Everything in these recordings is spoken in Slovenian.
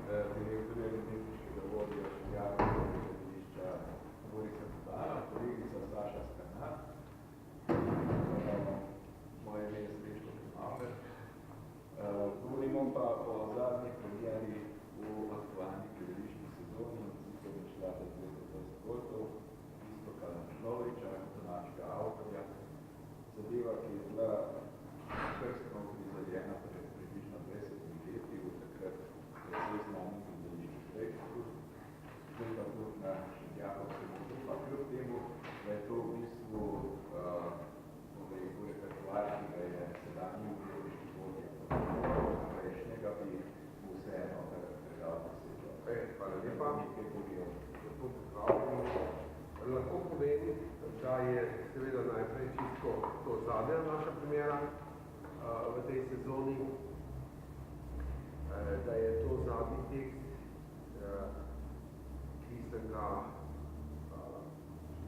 direktorja in tehničkega vodja javnega gledališča Borisa Budala, kolegica Saša Skrnar, moje ime je Srečko Krmavler. Govorimo pa o zadnji premieri v aktualni gledališki sezoni, sicer je šla za 20 gostov, Iztoka Noviča, domačega avtorja. Zadeva, ki je bila prstno prizadena pred približno 20 leti, v takrat precej znanih gledališčih projektov, tudi pa tudi na Šentjakovskem mostu, pa kljub temu, da je to v bistvu repertoar, ki ga je sedanji gledališki vodja prejšnjega, bi mu vseeno predal besedo. Hvala lepa. Lepo pozdravljamo. Lahko povem, da je seveda najprej čisto to zadnja naša premiera v tej sezoni, da je to zadnji tekst, ki sem ga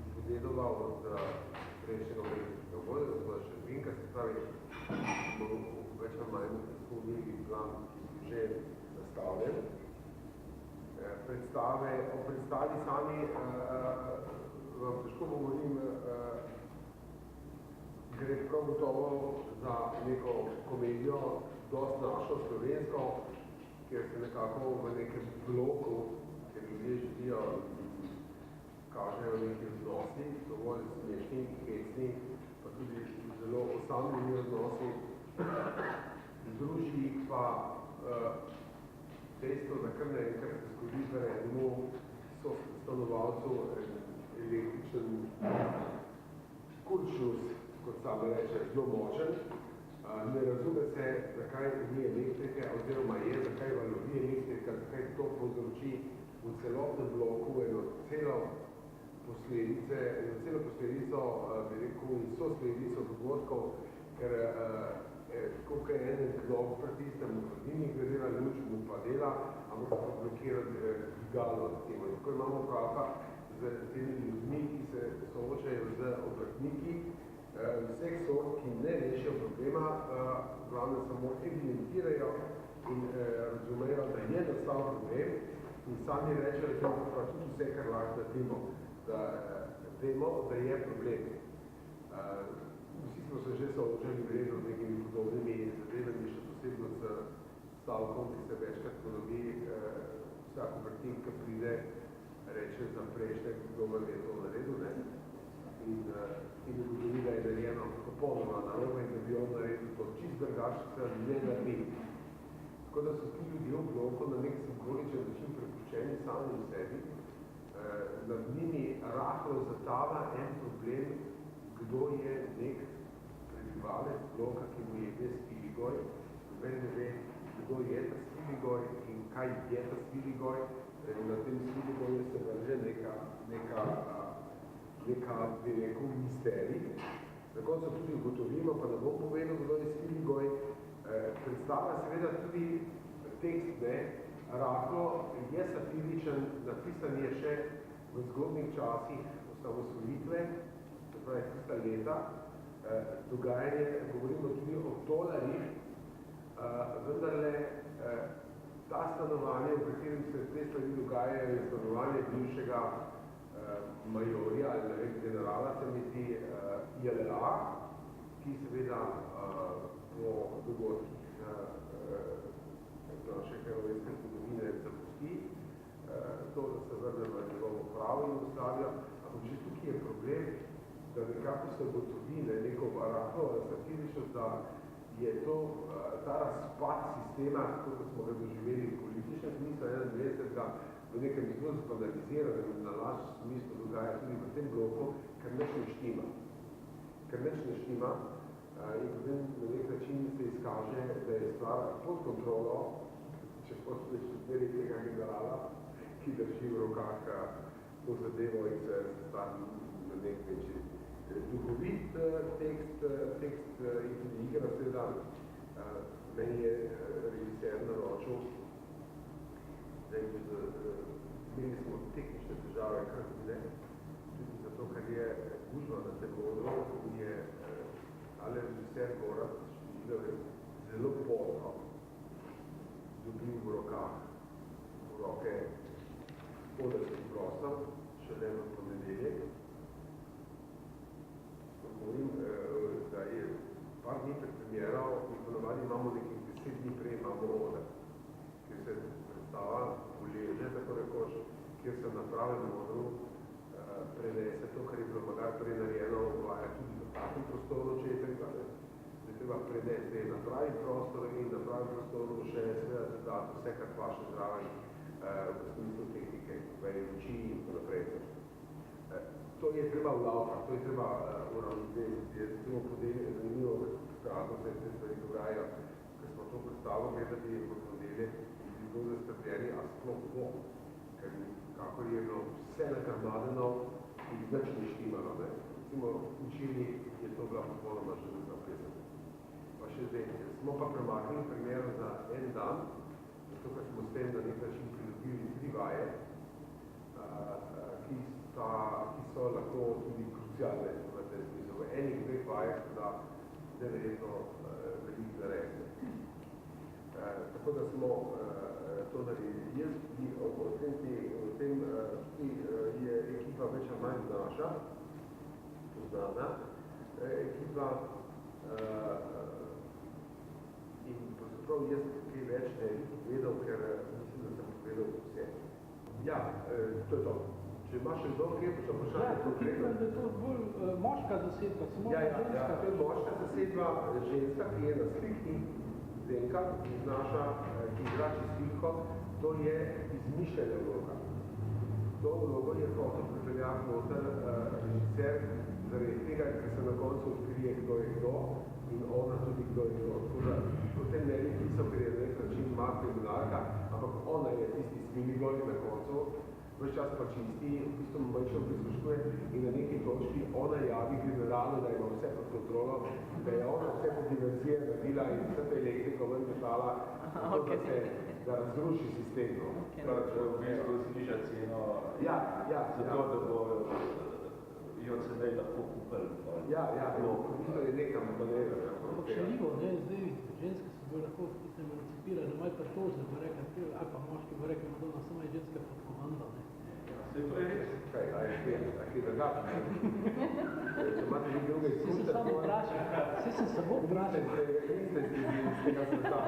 izpodedoval od prejšnjega gledališkega vodja, gospoda Šervinka, se pravi, več ali manj izpolnili plan, ki je že nastavljen. O predstavi sami vam težko govorim, gre prav gotovo za neko komedijo, dosti našo slovensko, kjer se nekako v nekem bloku, kjer ljudje živijo, kažejo neki odnosi, dovolj smešni, hecni, pa tudi zelo osamljeni odnosi. Združi jih pa dejstvo, da kar naenkrat se zgodi, da je enemu stanovalcu električen kurčnus, kot sam reče, zelo močen. Ne razume se, zakaj ni elektrike, oziroma je, zakaj valovi elektrika, zakaj to povzroči v celotnem bloku eno celo posledico, bi rekel, in sosledico dogodkov, ker koliko je eden knop pritisnem v hladilnik, gledela luč mu pa dela, ampak pa blokirati dvigalo. Tako imamo pravka z temi ljudmi, ki se soočajo z obrtniki, vseh sort, ki ne rešijo problema, glavno samo evidentirajo in razumejo, da je nastal problem in sami rečejo, da je pa tudi vse, kar lahko naredimo, da vemo, da je problem. Vsi smo se že soočali vredno z nekimi podobnimi zadevami, še posebno s stavkom, ki se večkrat ponovi, vsak obrtnik, ki pride, reče za prejšnje, kdo vam je to naredil, ne? In ugotovi, da je narejeno popolnoma narobe in da bi on naredil to čist drugače, se ne naredi. Tako da so ti ljudje v bloku na nek simboličen način prepuščeni sami v sebi, nad njimi rahlo zatava en problem, kdo je nek prebivalec bloka, ki mu je ime Spiligoj, noben ne ve, kdo je ta Spiligoj in kaj je ta Spiligoj. Na tem Spiligoju se vrže neka, bi rekel, misterij. Na koncu tudi ugotovimo, pa ne bom povedal, kdo je Spiligoj. Predstava seveda tudi tekst, ne, rahlo je satiričen, napisan je še v zgodnih časih osamosvojitve, to pravi tista leta, dogajanje, govorimo tudi o tolarjih, vendarle ta stanovanje, v katerem se te stvari dogajajo, je stanovanje bivšega majorja ali ne vem, generala, se mi zdi JLA, ki seveda po dogodkih naše herojske zgodovine zapusti, to, da se vrne v njegovo pravo in ostavijo, ampak že tukaj je problem, da nekako se ugotovi neko rahlo satiričnost, da je to ta razpad sistema, kot smo ga doživeli v političnem smislu 21. v nekem zelo zbanaliziranem in na laž smislu dogaja tudi v tem bloku, ker nič ne štima. Ker nič ne štima in potem na nek način se izkaže, da je stvar pod kontrolo, če posleč izberi tega generala, ki drži v rokah to zadevo in se stavi na nek način. Duhovit tekst in tudi igra, seveda, meni je režiser naročil, da imeli smo tehnične težave, kar ne, tudi zato, ker je gužba na tem odru, je ali režiser Goran zelo pozno dobil v rokah otroke odrski prostor, šele v ponedeljek. Govorim, da je par dni pred premiero in ponovadi imamo nekih 10 dni prej imamo oder, kjer se predstava uleže, tako rekoč, kjer se na pravem odru prenese to, kar je bilo magari prej narejeno, uvaja tudi v takem prostoru, če je treba, da je treba prenesti na pravi prostor in na pravem prostoru še seveda dodati vse, kar paše zraven v smislu tehnike, v luči in tako naprej. To je treba vlavkati, to je treba uravnotežiti. Jaz smo podelili zanimivo, kako se te stvari dogajajo, ker smo to predstavo gledali v ponedeljek in bili zelo zastrpljeni, a sploh bo, ker kakor je bilo vse nakrmadeno in nič ne štimalo. Recimo, učili je to bila popolnoma že zapisano. Pa še zdaj, smo pa premaknili primer za en dan, zato ker smo s tem na nek način pridobili 3 vaje, ki so lahko tudi krucialne v tem smislu. V enih 2 vajah da neverjetno veliko narediti. Tako da smo to naredili. Jaz bi o tem je ekipa več ali manj naša, poznana ekipa in pravzaprav jaz kaj več ne povedal, ker mislim, da sem povedal vse. Ja, to je to. Če imaš še kdo, kje pa še vprašanje konkretno? Da je to bolj moška zasedba, samo ženska. To je moška zasedba, ženska, ki je na sliki Zdenka, ki igra čistilko, to je izmišljena vloga. To vlogo je hotel pripeljati noter režiser, zaradi tega, ker se na koncu odkrije, kdo je kdo in ona tudi, kdo je kdo. Tako da potem ne bi pisal, ker je na nek način Marko Junarka, ampak ona je tisti smiligoj na koncu, vse čas pa čisti, v bistvu manjšo prisluškuje in na neki točki ona javi generalu, da ima vse pod kontrolo, da je ona vse pod diverzije naredila in vse te elektriko ven metala, da razruši sistem. Da v bistvu zniža ceno, zato da bo jo sedaj lahko kupili. V bistvu je nekam manera. Ampak šaljivo, zdaj ženske se bo lahko emancipirali, malo pretožne, bo rekla, ali pa moški bo rekla, Madonna, samo je ženska pod komando. Sej to je res. Kaj, a je drugače? Če imate nekaj druge izkušnje, sem samo vprašal. Sej sem samo vprašal. Niste iz tega sveta.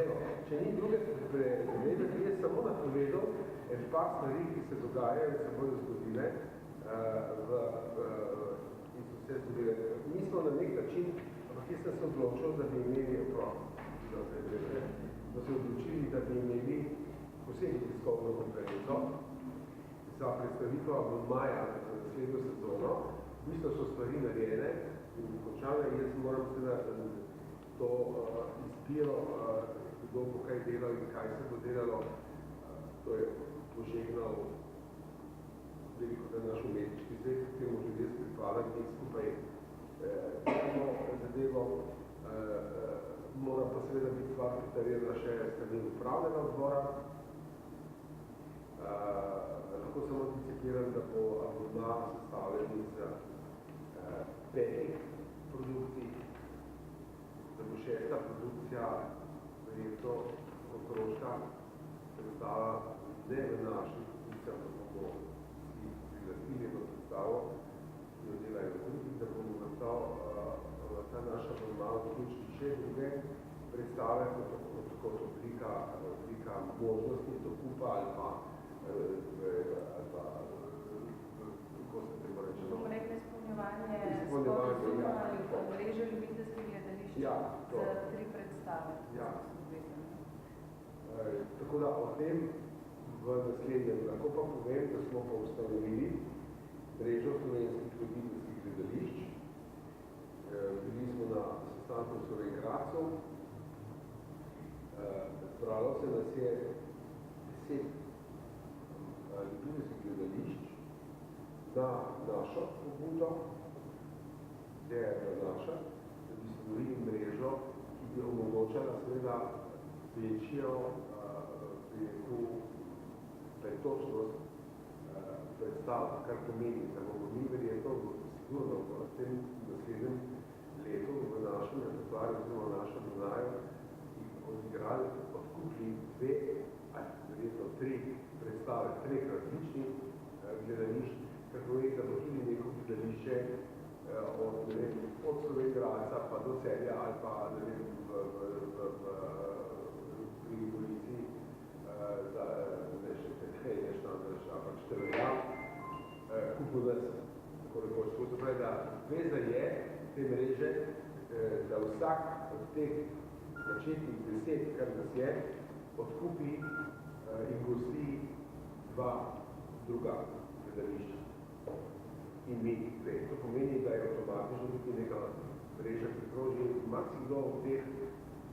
Evo, če ni druge prevedeti, je samo napovedal en par stvari, ki se dogajajo in se bodo zgodile in so vse zgodile. Mi smo na nek način, ampak jaz sem se odločil, da bi imeli da se odločili, da bi imeli posebno tiskovno konferenco za predstavitev maja za naslednjo sezono. V bistvu so stvari narejene in dokončane. Jaz moram seveda to izbiro, kdo bo kaj delal in kaj se bo delalo. To je požegnal veliko, da naš umetniški svet, k temu že jaz pripadam in skupaj delamo zadevo. Mora pa seveda biti stvar pritarjena še strani upravnega odbora. Lahko samo anticipiram, da bo abonma sestavljen iz 5 produkcij, da bo 6. produkcija verjetno otroška predstava ne v naših produkcijah, da bomo si priglasili v predstavo, ki jo delajo drugi, da bomo nastal ta naša abonma vključiti še druge predstave, kot oblika možnosti dokupa ali pa kako se temu reče? Bomo rekli izpolnjevanje sporazuma ali mreže ljubiteljskih gledališč za 3 predstave. Tako da o tem v naslednjem lahko pa povem, da smo pa ustanovili mrežo slovenskih ljubiteljskih gledališč. Bili smo na sestanku v Slovenj-Gradcu. Zbralo se nas je 10 ljubiteljskih gledališč na našo pobudo, ideja je naša, da bi stvorili mrežo, ki bi omogočala seveda večjo pretočnost predstav, kar pomeni, da bomo mi verjetno sigurno v tem naslednjem letu v našem repertoarju oziroma v našem dodaju odigrali, odkupili 2 verjetno 3 predstave, 3 različnih gledališč, kar pomeni, da bo tudi neko gledališče od Slovenj-Gradca pa do Celja ali pa pri Gorici, ampak Števelja, Kupovec, tako rekoč. To pravi, da veza je te mreže, da vsak od teh začetnih 10, kar nas je, odkupi in gosti 2 druga gledališča. In mi dve. To pomeni, da je avtomatično tudi neka mreža prikroži. Marsikdo od teh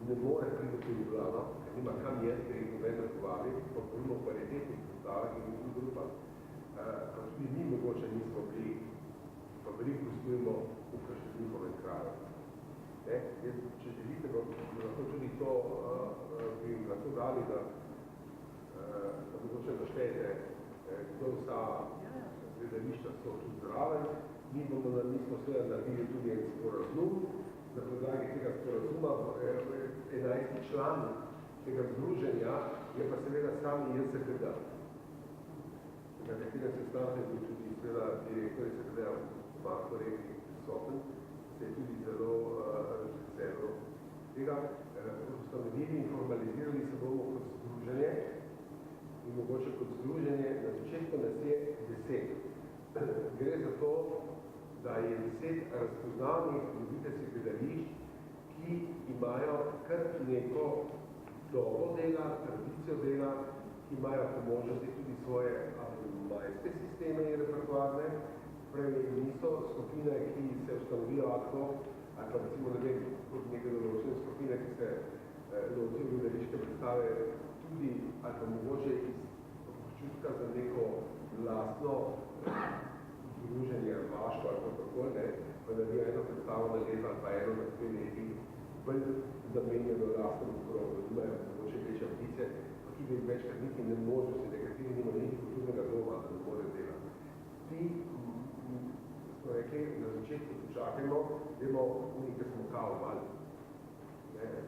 ne more priti v Ljubljano, ker nima kam jesti, ker jih noben razgovarja, pa govorimo o kvalitetnih postavah in drugih grupah. Pa tudi mi mogoče nismo bili, pa veliko gostujemo v njihovem kraju. Če želite, bi lahko tudi to bi lahko dali, da mogoče naštejete, kdo vsa gledališča so tu zraven. Mi smo seveda naredili tudi en sporazum. Na podlagi tega sporazuma 11. član tega združenja je pa seveda sami JSKD. Na katerem se stavite tudi seveda direktor JSKD-a Marko Rekli prisoten, se je tudi zelo veselo tega. Ustanovili in formalizirali se bomo kot združenje in mogoče kot združenje. Na začetku nas je 10. Gre za to, da je 10 razpoznavnih ljubiteljskih gledališč, ki imajo kar neko dobo dela, tradicijo dela, ki imajo po možnosti tudi svoje majske sisteme in repertoarne. Pravi, niso skupine, ki se ustanovijo akto, ali pa recimo kot neke določene skupine, ki se ločijo gledališke predstave tudi, ali pa mogoče iz občutka za neko lastno združenje, vaško ali kako ne, pa da bi eno predstavo na leto ali pa eno na 2 leti bolj zamenjeno lastnemu krogu, da imajo mogoče večje ambicije, pa tudi večkrat niti ne možnosti, nekateri nima niti kulturnega doma, da ne more delati. Ti smo rekli, na začetku počakajmo, vemo, unike smo kao mali.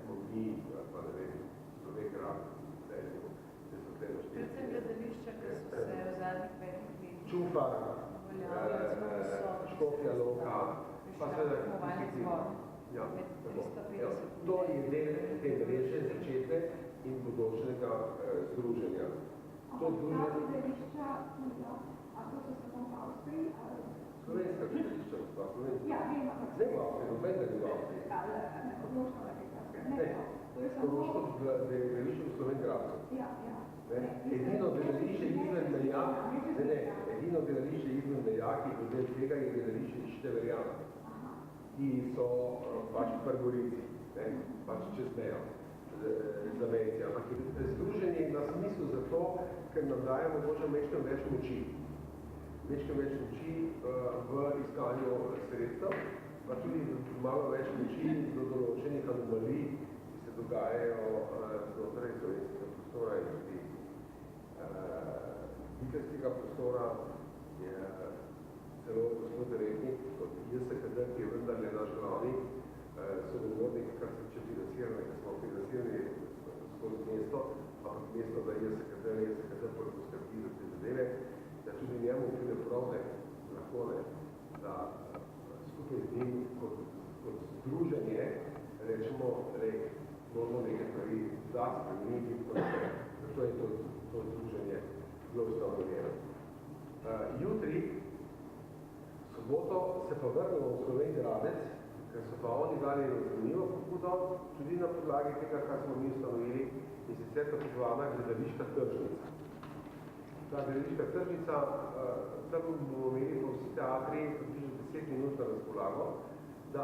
Smo mi, pa ne vem, Slovenj-Grad, Celju, da so tle našteti. Predvsem gledališča, ki so se v zadnjih 5 letih Čufar, Škofja Loka, pa seveda ja, to je del te mreže, začetne in bodočnega združenja. To gledališča, a to so samo v Avstriji? Slovenska gledališča, pa slovenska. Ja, vem, ampak... Zdaj v Avstriji, noben da je v Avstriji. Ne, Koroško gledališče v Slovenj-Gradcu. Ja, ja. Edino gledališče izven meja, edino gledališče izven meja, ki je del tega, je gledališče iz Števeljana, ki so pač v Gorici, pač čez mejo za Venecijo. Ampak združenje na smislu zato, ker nam daje mogoče mečkem več moči. Mečkem več moči v iskanju sredstev, pa tudi malo več moči do določenih anomalij, ki se dogajajo znotraj slovenskega prostora in tudi ljubiteljskega prostora. Je celo gospod Reknik, kot JSKD, ki je vendarle naš glavni sogovornik, kar se tiče financiranja, ker smo financirani skozi mesto, ampak mesto za JSKD poskrbi za te zadeve, da tudi njemu pride prav, lahko ne, da skupaj z njim kot združenje rečemo, moramo nekaj stvari dati, spremeniti, zato je to združenje zelo ustanovljeno. Jutri, soboto, se pa vrnemo v Slovenj-Gradec, ker so pa oni dali zanimivo pobudo, tudi na podlagi tega, kar smo mi ustanovili, in sicer tako zvana gledališka tržnica. Ta gledališka tržnica, tam bomo imeli po vsi teatri približno 10 minut na razpolago, da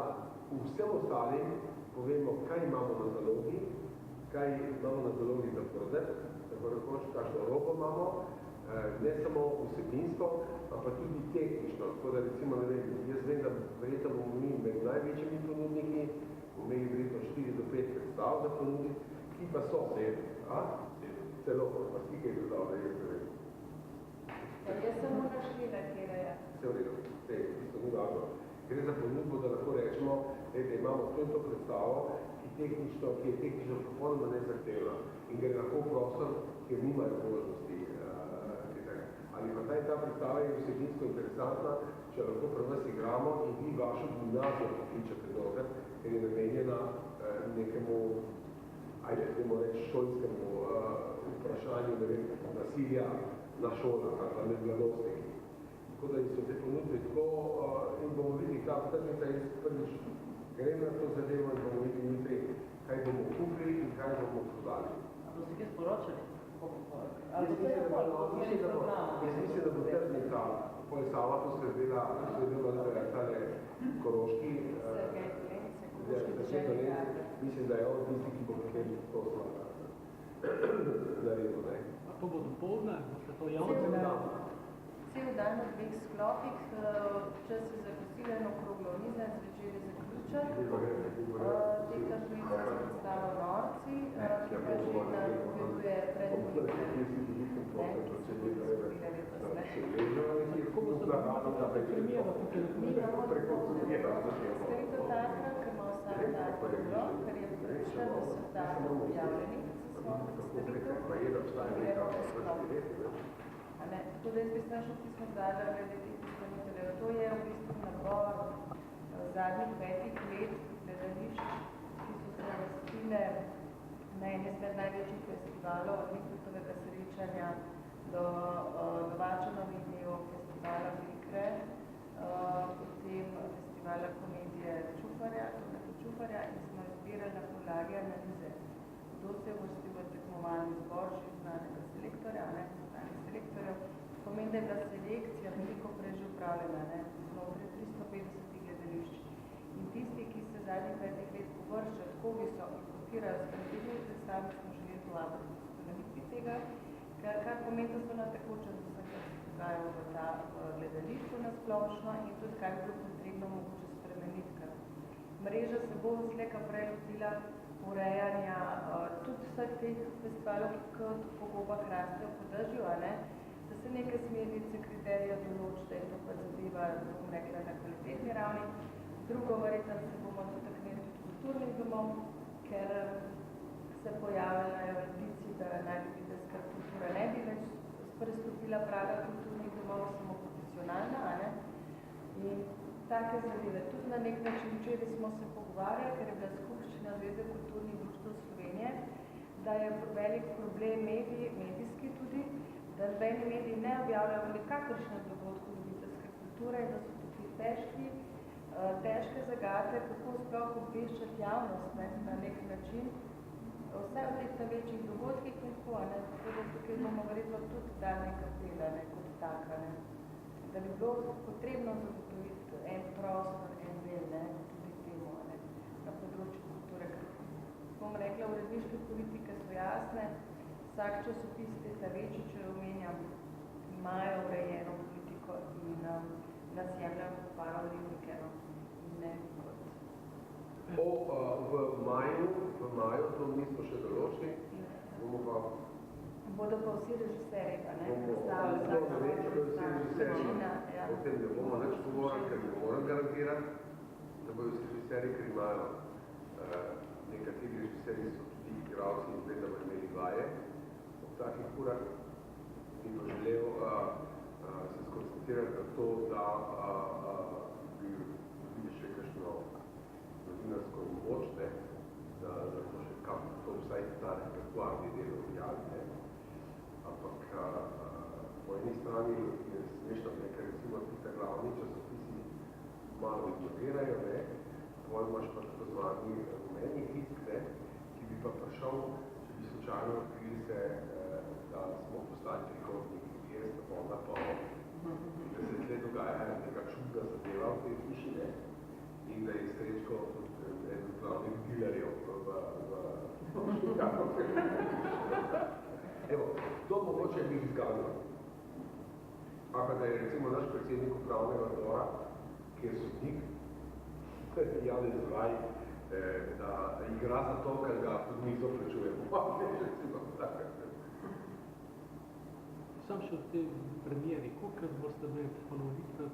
vsem ostalim povemo, kaj imamo na zalogi, kaj imamo na zalogi za prodati, tako rekoč, kakšno robo imamo, ne samo vsebinsko, pa tudi tehnično. Tako da recimo, ne vem, jaz vem, da verjetno bomo mi med največjimi ponudniki, bomo imeli verjetno 4 do 5 predstav za ponuditi, ki pa so celo, pa skaj dodal, da jaz ne vem. Jaz sem vprašljiva, kjer je. Vse v redu, tisto ni važno. Gre za ponudbo, da lahko rečemo, da imamo to predstavo, ki je tehnično popolnoma nezahtevna in gre lahko prosto prostor, kjer nimajo možnosti. Ali pa ta predstava je vsebinsko interesantna, če lahko pri vas igramo in vi vašo gimnazijo pokličete noter, ker je namenjena nekemu, ajde, reči šolskemu vprašanju, ne vem, nasilja na šolah, ali med mladostniki. Tako da so te ponudili tako in bomo videli, kako tržnica je prvič grem na to zadevo in bomo videli jutri, kaj bomo kupili in kaj bomo prodali. A boste kaj sporočali? Jaz mislim, da bo tržnica Poljsava poskrbela tale Koroški, mislim, da je on tisti, ki bo nekaj to slava naredil. A to bo dopoldne? Boste to javno? Cel dan v dveh sklopih, čas je za kosilo in okroglo mize, zvečer je zaključek. Teka žlica se predstava Norci, ki pa že napoveduje predmojitve. Kako bo se da premijeva tukaj? Mi imamo Storitev teatra, ker ima vsak teatr dobro, ker je prišel, da so teatr objavljeni za svojo predstavitev, gremo v sklopi. Tako da jaz bi sem še pismo zdala glede teh izpolniteljev. To je v bistvu nabor zadnjih 5 let gledališč, ki so se vrstile na ene izmed največjih festivalov, od Nikrutovega srečanja do Vačanovih dnev, festivala Vikre, potem festivala komedije Čufarja in smo izbirali na podlagi analize. Kdo se je vrstil v tekmovalni zbor že znanega selektorja, selektorjev, pomeni, da je bila selekcija veliko prej že upravljena, znotraj 350 gledališč. In tisti, ki se zadnjih 5 let površajo tako visoko in kotirajo s predvidnimi predstavi, smo želeli povabiti ustanovitvi tega, kar pomeni, da so na tekočem vsega, kar se dogajajo v ta gledališču nasplošno in tudi kaj bi bilo potrebno mogoče spremeniti. Mreža se bo slejka prej lotila urejanja tudi vseh teh festivalov, ki kot po gobah rastejo po dežju, da se neke smernice, kriterije določi, da je to pa zadeva, bom rekla, na kvalitetni ravni. Drugo, verjetno se bomo dotaknili tudi kulturnih domov, ker se pojavljajo indici, da najljubiteljska kultura ne bi več prestopila praga kulturnih domov, samo profesionalna, In take zadeve. Tudi na nek način, včeraj smo se pogovarjali, ker je bila skupščina Zveze kulturnih društev Slovenije, da je velik problem medijski tudi, da nobeni mediji ne objavljajo nikakršnem dogodku ljubiteljske kulture in da so tukaj težke zagate, kako sploh obveščati javnost na nek način, vse v teh večjih dogodkih in tako, tako da tukaj bomo verjetno tudi dali nekaj dela, kot taka, da bi bilo potrebno zagotoviti en prostor, en del, tudi temu, na področju kulture. Bom rekla, uredniške politike so jasne, vsak časopis ta večji, če omenjam, imajo urejeno politiko in nas jemljajo kot paralelnike, in ne kot. V maju, to nismo še določili, bomo pa... Bodo pa vsi režiserji, pa ne? Bomo o tem ne bomo nič govorili, ker ne moram garantirati, da bojo vsi režiserji, ker imajo nekateri režiserji so tudi igralci in da bojo imeli vaje ob takih urah in bo želel se skoncentrirati na to, da bi dobili še kakšno novinarsko moč, da to še kam to vsaj ta repertoarni del objaviti. Ampak po eni strani je smešno, ker recimo tiste glavni časopisi malo ignorirajo, potem imaš pa tako zvani rumeni tisk, ki bi pa prišel, če bi slučajno odkrili se, da smo postali prihodniki, onda pa da se tle dogaja neka čudna zadeva v tej hiši, in da je Srečko tudi eden od glavnih dilerjev Evo, to mogoče bi izgledalo. Ampak da je recimo naš predsednik upravnega odbora, ki je sodnik, Janez Zvaj, da igra za to, ker ga pod mizo plačujemo. Sam še od te premijeri, koliko boste imeli ponovitve?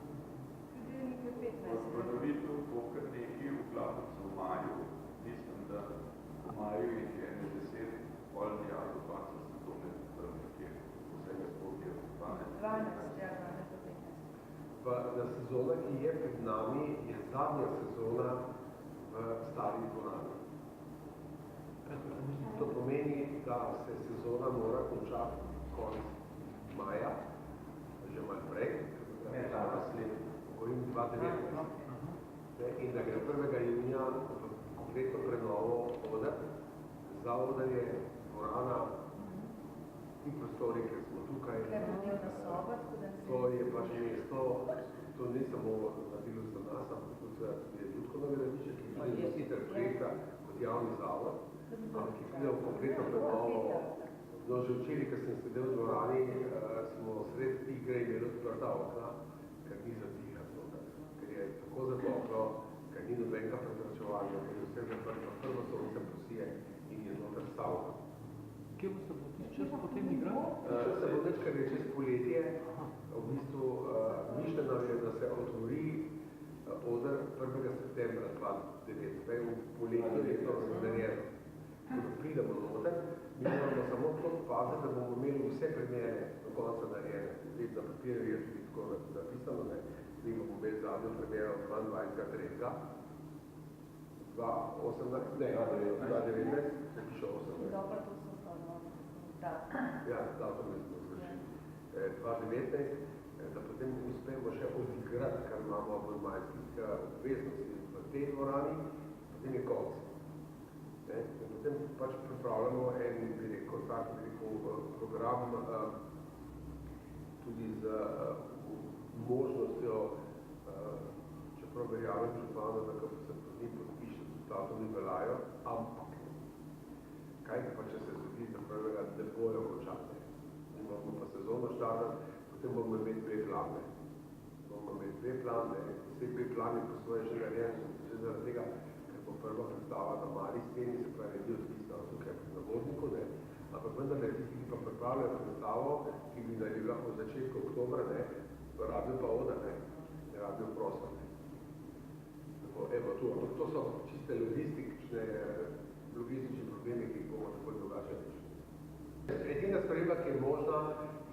Ponovitev bo kar nekaj v Glavnicu v maju. Mislim, da v maju jih je 10, pol jaru 20 do 12, ja, 12 do 15. Pa na sezona, ki je pred nami, je zadnja sezona v stari dvorani. To pomeni, da se sezona mora končati konec maja, že malo prej, govorim 2019, in da gre 1. junija v kompletno prenovo oder. Za oder je dvorana in prostori, ker smo tukaj. To je pač mesto, to ni samo nadilo za nas, ampak tudi je Ljudsko nagradišče, ki je sicer projekta kot javni zavod, ampak ki pride v kompletno prenovo. No, že včeraj, ko sem sedel v dvorani, smo sred igre imeli odprta okna, ker ni zadihati, ker je tako zatoplo, ker ni nobenega prezračevanja, ker je vse zaprto, prvo sonce posije in je noter stavka. Kje bo se bo čas potem igral? Se bo neč, kar je čez poletje, v bistvu mišljeno je, da se otvori oder 1. septembra 2009, v poletju je to razmerjeno. Ko pridemo noter, mi moramo samo to paziti, da bomo imeli vse premiere do konca narejene. Zdaj, na papirju je tudi tako napisano, ne? Zdaj bomo imeli zadnjo premiero 22.3. 2018, ne, 2019, se piše 18. Dobro, to so da. Ja, datum je smo zvršili. 2019, da potem uspemo še odigrati, kar imamo v majskih obveznosti v tej dvorani, potem je konc. In potem pač pripravljamo en, bi rekel, tak, program tudi z možnostjo, čeprav verjamem župana, da ko se pod njim podpiše, datumi veljajo, ampak kaj pa, če se zgodi, da prvega ne bojo končati. In bomo pa sezono štartati, potem bomo imeli dve plane. Vse dve plani po svoje že narejeni, že zaradi tega, ker bo prva predstava na mali sceni, se pravi, ni odpisna tukaj na vodniku, ne. Ampak vendar je tisti, ki pa pripravljajo predstavo, ki bi naredila v začetku oktobra, ne, rabijo pa oder, ne rabijo prostor. Tako, evo, to so čiste logistični problemi, ki jih bomo tako drugače rešili. Edina sprememba, ki je možna,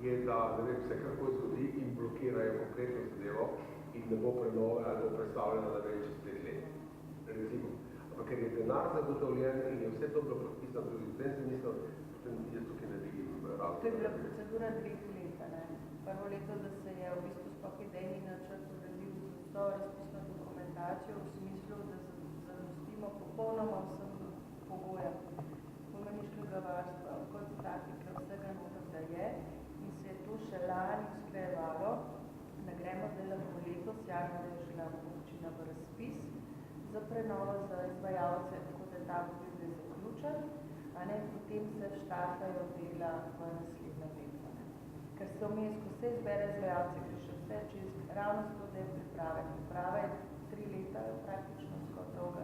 je, da ne vem, se karkoli zgodi in blokirajo konkretno zadevo in ne bo prenove ali bo predstavljena na več čez 5 let. Recimo. Ampak ker je denar zagotovljen in je vse to bilo podpisano tudi v tem smislu, potem jaz tukaj ne vidim razlog. To je bila procedura 2 leta, ne? Prvo leto, da se je v bistvu sploh idejni načrt uredil z vso razpisno dokumentacijo v smislu, da zadostimo popolnoma vsem pogojem spomeniškega varstva, kot statike, vsega noter, da je, in se je to še lani usklajevalo, da gremo zdaj lahko letos, januarja je šla občina v razpis za prenovo za izvajalce, tako da ta bo zdaj zaključen, a ne, potem se štartajo dela v naslednja leta. Ker se vmes, ko se izbere izvajalce, gre še vse čez ravno s to, da je priprave. Priprava je 3 leta, praktično skoro dolga,